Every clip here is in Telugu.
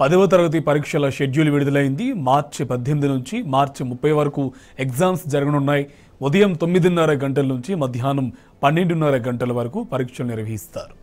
10వ తరగతి పరీక్షల షెడ్యూల్ విడుదలైంది. మార్చి 18 నుంచి మార్చి 30 వరకు ఎగ్జామ్స్ జరగనున్నాయి. ఉదయం 9:30 గంటల నుంచి మధ్యాహ్నం 12:30 గంటల వరకు పరీక్షలు నిర్వహిస్తారు.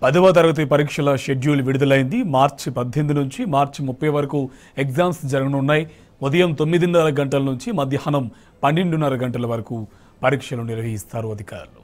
పదవ తరగతి పరీక్షల షెడ్యూల్ విడుదలైంది. మార్చి 18 నుంచి మార్చి 30 వరకు ఎగ్జామ్స్ జరగనున్నాయి. ఉదయం 9:30 గంటల నుంచి మధ్యాహ్నం 12:30 గంటల వరకు పరీక్షలు నిర్వహిస్తారు అధికారులు.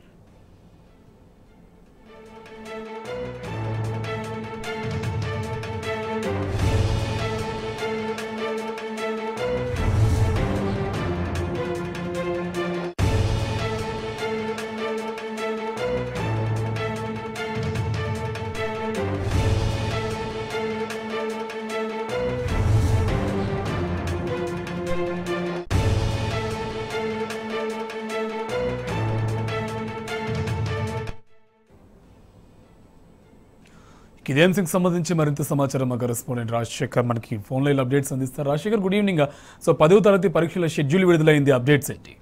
ఇదే అంశంకి సంబంధించి మరింత సమాచారం మా కరెస్పాండెంట్ రాజశేఖర్ మనకి ఫోన్ లైన్ అప్డేట్స్ అందిస్తారు. Rajasekhar, good evening. సో 10వ తరగతి పరీక్షల షెడ్యూల్ విడుదలైంది, అప్డేట్స్ ఏంటి?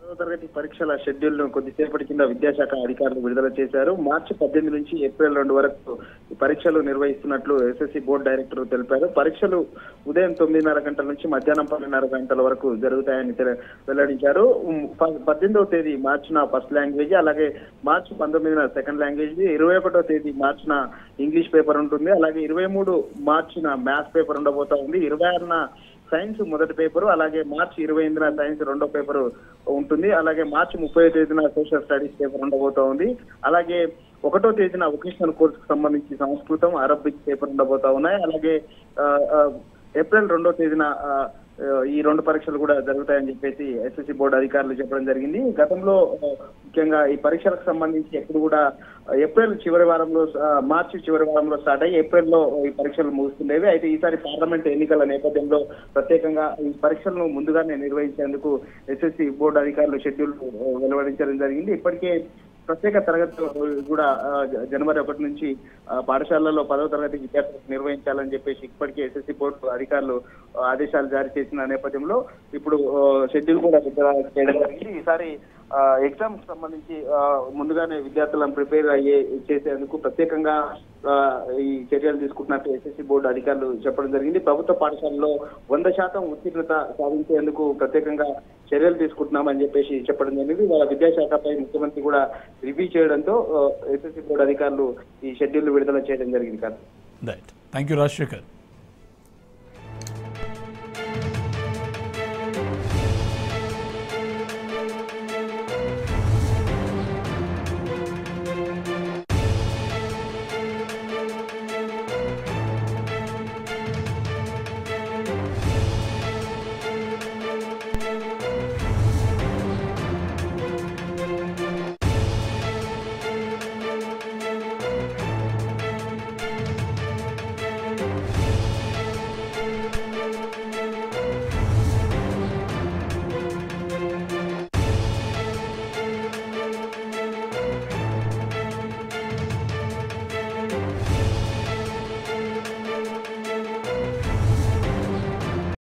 10వ తరగతి పరీక్షల షెడ్యూల్ ను కొద్దిసేపటి కింద విద్యాశాఖ అధికారులు విడుదల చేశారు. మార్చి 18 నుంచి ఏప్రిల్ 2 వరకు పరీక్షలు నిర్వహిస్తున్నట్లు ఎస్ఎస్సి బోర్డు డైరెక్టర్ తెలిపారు. పరీక్షలు ఉదయం 9:30 గంటల నుంచి మధ్యాహ్నం 12:30 గంటల వరకు జరుగుతాయని వెల్లడించారు. 18వ తేదీ మార్చిన ఫస్ట్ లాంగ్వేజ్, అలాగే మార్చి 19న సెకండ్ లాంగ్వేజ్, 21వ తేదీ మార్చిన ఇంగ్లీష్ పేపర్ ఉంటుంది, అలాగే 23 మార్చిన మ్యాథ్స్ పేపర్ ఉండబోతా ఉంది, 26న సైన్స్ మొదటి పేపరు, అలాగే మార్చి 28న సైన్స్ రెండో పేపరు ఉంటుంది, అలాగే మార్చి 30వ తేదీన సోషల్ స్టడీస్ పేపర్ ఉండబోతా ఉంది, అలాగే 1వ తేదీన వొకేషనల్ కోర్సుకు సంబంధించి సంస్కృతం, అరబిక్ పేపర్ ఉండబోతా ఉన్నాయి, అలాగే ఏప్రిల్ 2వ తేదీన ఈ రెండు పరీక్షలు కూడా జరుగుతాయని చెప్పేసి ఎస్ఎస్సి బోర్డు అధికారులు చెప్పడం జరిగింది. గతంలో ముఖ్యంగా ఈ పరీక్షలకు సంబంధించి ఎప్పుడు కూడా ఏప్రిల్ చివరి వారంలో, మార్చి చివరి వారంలో స్టార్ట్ అయ్యి ఏప్రిల్లో ఈ పరీక్షలు ముగుస్తుండేవి. అయితే ఈసారి పార్లమెంట్ ఎన్నికల నేపథ్యంలో ప్రత్యేకంగా ఈ పరీక్షలను ముందుగానే నిర్వహించేందుకు ఎస్ఎస్సి బోర్డు అధికారులు షెడ్యూల్ వెలువడించడం జరిగింది. ఇప్పటికే ప్రత్యేక తరగతులు కూడా జనవరి 1 నుంచి పాఠశాలలో 10వ తరగతి విద్యార్థులకు నిర్వహించాలని చెప్పేసి ఇప్పటికే ఎస్ఎస్సి బోర్డు అధికారులు ఆదేశాలు జారీ చేసిన నేపథ్యంలో ఇప్పుడు షెడ్యూల్ కూడా విడుదల చేయడం జరిగింది. ఈసారి ఎగ్జామ్స్ సంబంధించి ముందుగానే విద్యార్థులను ప్రిపేర్ చేసేందుకు ప్రత్యేకంగా ఈ చర్యలు తీసుకుంటున్నట్టు ఎస్ఎస్సి బోర్డు అధికారులు చెప్పడం జరిగింది. ప్రభుత్వ పాఠశాలలో 100% ఉత్తీర్ణత సాధించేందుకు ప్రత్యేకంగా చర్యలు తీసుకుంటున్నామని చెప్పేసి చెప్పడం జరిగింది. వాళ్ళ విద్యాశాఖపై ముఖ్యమంత్రి కూడా రివ్యూ చేయడంతో ఎస్ఎస్సి బోర్డు అధికారులు ఈ షెడ్యూల్ విడుదల చేయడం జరిగింది. Thank you Rajasekhar.